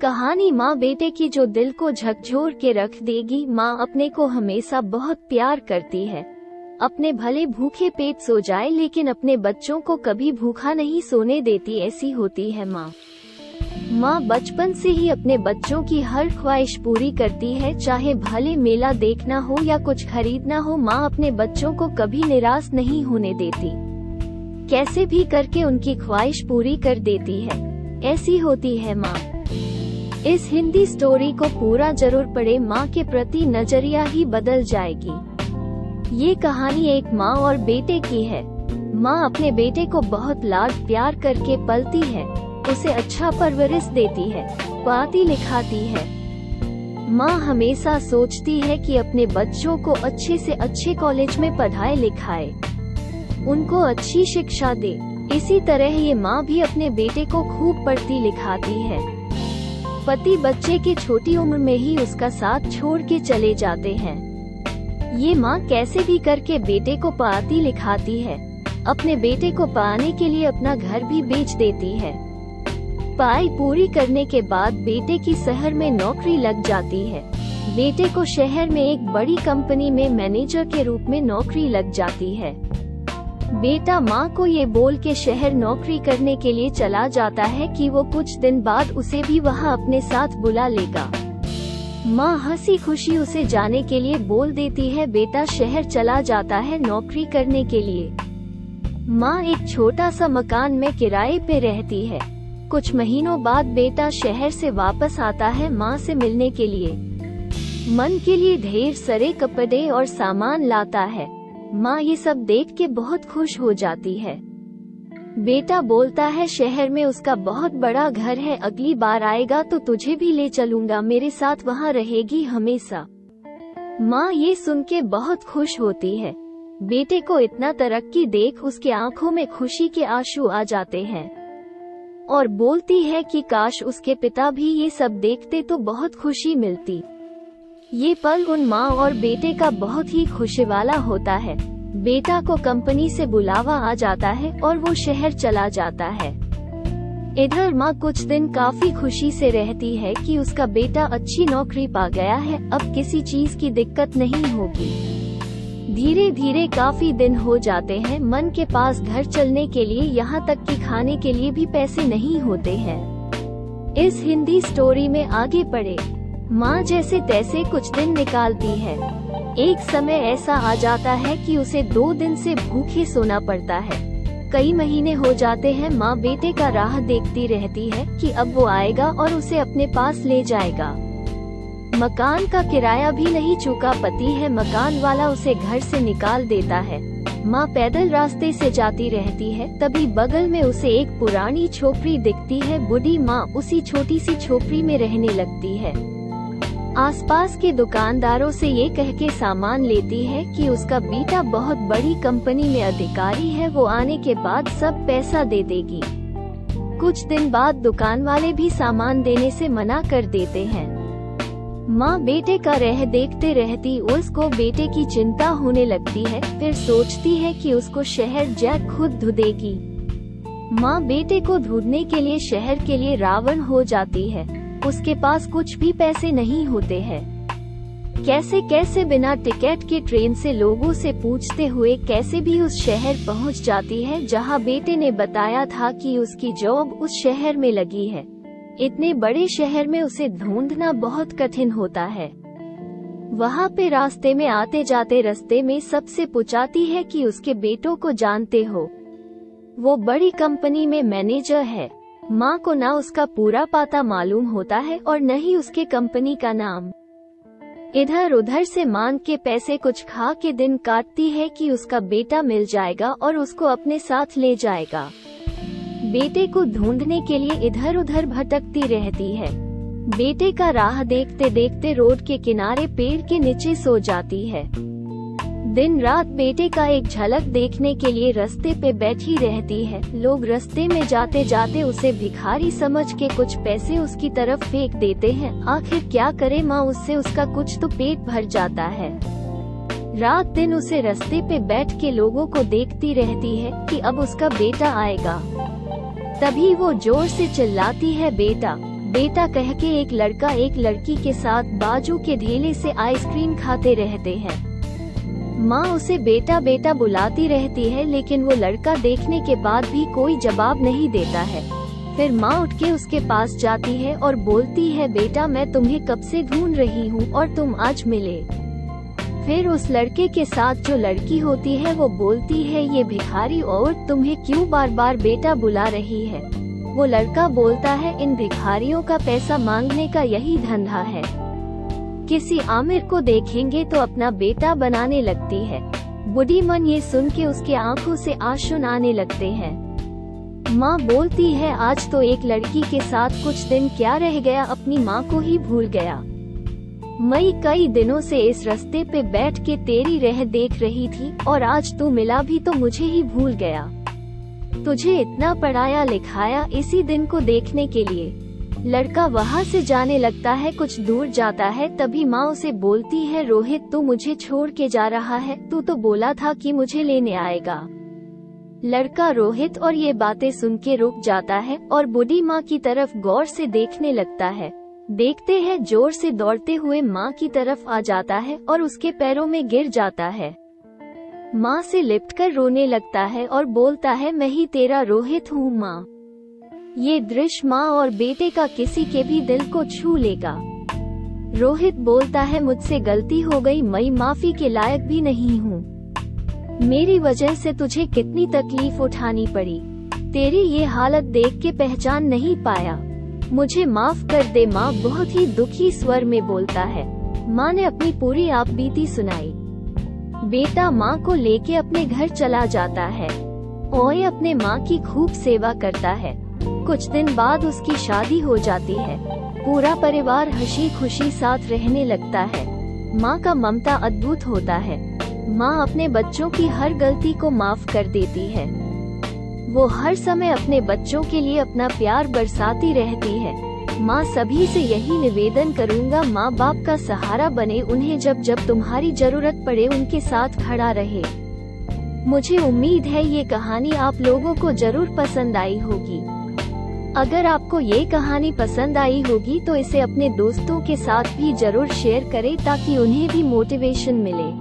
कहानी माँ बेटे की जो दिल को झकझोर के रख देगी। माँ अपने को हमेशा बहुत प्यार करती है। अपने भले भूखे पेट सो जाए लेकिन अपने बच्चों को कभी भूखा नहीं सोने देती, ऐसी होती है माँ। माँ बचपन से ही अपने बच्चों की हर ख्वाहिश पूरी करती है, चाहे भले मेला देखना हो या कुछ खरीदना हो। माँ अपने बच्चों को कभी निराश नहीं होने देती, कैसे भी करके उनकी ख्वाहिश पूरी कर देती है। ऐसी होती है माँ। इस हिंदी स्टोरी को पूरा जरूर पढ़े, माँ के प्रति नजरिया ही बदल जाएगी। ये कहानी एक माँ और बेटे की है। माँ अपने बेटे को बहुत लाड प्यार करके पलती है, उसे अच्छा परवरिश देती है, पढ़ाती लिखाती है। माँ हमेशा सोचती है कि अपने बच्चों को अच्छे से अच्छे कॉलेज में पढ़ाए लिखाए, उनको अच्छी शिक्षा दे। इसी तरह ये माँ भी अपने बेटे को खूब पढ़ती लिखाती है। पति बच्चे के छोटी उम्र में ही उसका साथ छोड़ के चले जाते हैं। ये माँ कैसे भी करके बेटे को पढ़ाती लिखाती है। अपने बेटे को पढ़ाने के लिए अपना घर भी बेच देती है। पढ़ाई पूरी करने के बाद बेटे की शहर में नौकरी लग जाती है। बेटे को शहर में एक बड़ी कंपनी में मैनेजर के रूप में नौकरी लग जाती है। बेटा माँ को ये बोल के शहर नौकरी करने के लिए चला जाता है कि वो कुछ दिन बाद उसे भी वहाँ अपने साथ बुला लेगा। माँ हंसी खुशी उसे जाने के लिए बोल देती है। बेटा शहर चला जाता है नौकरी करने के लिए। माँ एक छोटा सा मकान में किराए पे रहती है। कुछ महीनों बाद बेटा शहर से वापस आता है माँ से मिलने के लिए। मन के लिए ढेर सारे कपड़े और सामान लाता है। माँ ये सब देख के बहुत खुश हो जाती है। बेटा बोलता है शहर में उसका बहुत बड़ा घर है, अगली बार आएगा तो तुझे भी ले चलूंगा, मेरे साथ वहाँ रहेगी हमेशा। माँ ये सुन के बहुत खुश होती है। बेटे को इतना तरक्की देख उसके आंखों में खुशी के आंसू आ जाते हैं और बोलती है कि काश उसके पिता भी ये सब देखते तो बहुत खुशी मिलती। ये पल उन माँ और बेटे का बहुत ही खुशी वाला होता है। बेटा को कंपनी से बुलावा आ जाता है और वो शहर चला जाता है। इधर माँ कुछ दिन काफी खुशी से रहती है कि उसका बेटा अच्छी नौकरी पा गया है, अब किसी चीज की दिक्कत नहीं होगी। धीरे धीरे काफी दिन हो जाते हैं। मन के पास घर चलने के लिए, यहाँ तक कि खाने के लिए भी पैसे नहीं होते हैं। इस हिंदी स्टोरी में आगे पढ़े। माँ जैसे तैसे कुछ दिन निकालती है। एक समय ऐसा आ जाता है कि उसे 2 दिन से भूखे सोना पड़ता है। कई महीने हो जाते हैं। माँ बेटे का राह देखती रहती है कि अब वो आएगा और उसे अपने पास ले जाएगा। मकान का किराया भी नहीं चुका पाती है। मकान वाला उसे घर से निकाल देता है। माँ पैदल रास्ते से जाती रहती है, तभी बगल में उसे एक पुरानी झोपड़ी दिखती है। बूढ़ी माँ उसी छोटी सी झोपड़ी में रहने लगती है। आसपास के दुकानदारों से ये कह के सामान लेती है कि उसका बेटा बहुत बड़ी कंपनी में अधिकारी है, वो आने के बाद सब पैसा दे देगी। कुछ दिन बाद दुकान वाले भी सामान देने से मना कर देते हैं। माँ बेटे का राह देखते रहती, उसको बेटे की चिंता होने लगती है। फिर सोचती है कि उसको शहर जा खुद ढूंढेगी। माँ बेटे को ढूंढने के लिए शहर के लिए रावण हो जाती है। उसके पास कुछ भी पैसे नहीं होते हैं। कैसे कैसे बिना टिकट के ट्रेन से लोगों से पूछते हुए कैसे भी उस शहर पहुंच जाती है जहां बेटे ने बताया था कि उसकी जॉब उस शहर में लगी है। इतने बड़े शहर में उसे ढूंढना बहुत कठिन होता है। वहां पे रास्ते में आते जाते रास्ते में सबसे पूछती है कि उसके बेटों को जानते हो, वो बड़ी कंपनी में मैनेजर है। माँ को ना उसका पूरा पता मालूम होता है और न ही उसके कंपनी का नाम। इधर उधर से मांग के पैसे कुछ खा के दिन काटती है कि उसका बेटा मिल जाएगा और उसको अपने साथ ले जाएगा। बेटे को ढूंढने के लिए इधर उधर भटकती रहती है। बेटे का राह देखते देखते रोड के किनारे पेड़ के नीचे सो जाती है। दिन रात बेटे का एक झलक देखने के लिए रास्ते पे बैठी रहती है। लोग रास्ते में जाते जाते उसे भिखारी समझ के कुछ पैसे उसकी तरफ फेंक देते हैं। आखिर क्या करे माँ, उससे उसका कुछ तो पेट भर जाता है। रात दिन उसे रास्ते पे बैठ के लोगों को देखती रहती है कि अब उसका बेटा आएगा। तभी वो जोर से चिल्लाती है, बेटा बेटा कह के एक लड़का एक लड़की के साथ बाजू के ढेले से आइसक्रीम खाते रहते हैं। माँ उसे बेटा बेटा बुलाती रहती है, लेकिन वो लड़का देखने के बाद भी कोई जवाब नहीं देता है। फिर माँ उठ के उसके पास जाती है और बोलती है, बेटा मैं तुम्हें कब से ढूंढ रही हूँ और तुम आज मिले। फिर उस लड़के के साथ जो लड़की होती है वो बोलती है, ये भिखारी औरत तुम्हें क्यों बार बार बेटा बुला रही है। वो लड़का बोलता है, इन भिखारियों का पैसा मांगने का यही धंधा है, किसी आमिर को देखेंगे तो अपना बेटा बनाने लगती है। बूढ़ी मन ये सुन के उसके आंखों से आंसू आने लगते हैं। माँ बोलती है, आज तो एक लड़की के साथ कुछ दिन क्या रह गया, अपनी माँ को ही भूल गया। मैं कई दिनों से इस रास्ते पे बैठ के तेरी राह देख रही थी और आज तू मिला भी तो मुझे ही भूल गया। तुझे इतना पढ़ाया लिखाया इसी दिन को देखने के लिए। लड़का वहाँ से जाने लगता है, कुछ दूर जाता है तभी माँ उसे बोलती है, रोहित तू मुझे छोड़ के जा रहा है, तू तो बोला था कि मुझे लेने आएगा। लड़का रोहित और ये बातें सुन के रुक जाता है और बूढ़ी माँ की तरफ गौर से देखने लगता है। देखते हैं जोर से दौड़ते हुए माँ की तरफ आ जाता है और उसके पैरों में गिर जाता है। माँ से लिपटकर रोने लगता है और बोलता है, मैं ही तेरा रोहित हूँ माँ। ये दृश्य माँ और बेटे का किसी के भी दिल को छू लेगा। रोहित बोलता है, मुझसे गलती हो गई, मैं माफी के लायक भी नहीं हूँ। मेरी वजह से तुझे कितनी तकलीफ उठानी पड़ी, तेरी ये हालत देख के पहचान नहीं पाया, मुझे माफ कर दे। माँ बहुत ही दुखी स्वर में बोलता है। माँ ने अपनी पूरी आपबीती सुनाई। बेटा माँ को लेके अपने घर चला जाता है और अपने माँ की खूब सेवा करता है। कुछ दिन बाद उसकी शादी हो जाती है। पूरा परिवार हंसी खुशी साथ रहने लगता है। माँ का ममता अद्भुत होता है। माँ अपने बच्चों की हर गलती को माफ कर देती है। वो हर समय अपने बच्चों के लिए अपना प्यार बरसाती रहती है। माँ सभी से यही निवेदन करूँगा, माँ बाप का सहारा बने, उन्हें जब जब तुम्हारी जरूरत पड़े उनके साथ खड़ा रहे। मुझे उम्मीद है ये कहानी आप लोगों को जरूर पसंद आई होगी। अगर आपको ये कहानी पसंद आई होगी तो इसे अपने दोस्तों के साथ भी जरूर शेयर करें ताकि उन्हें भी मोटिवेशन मिले।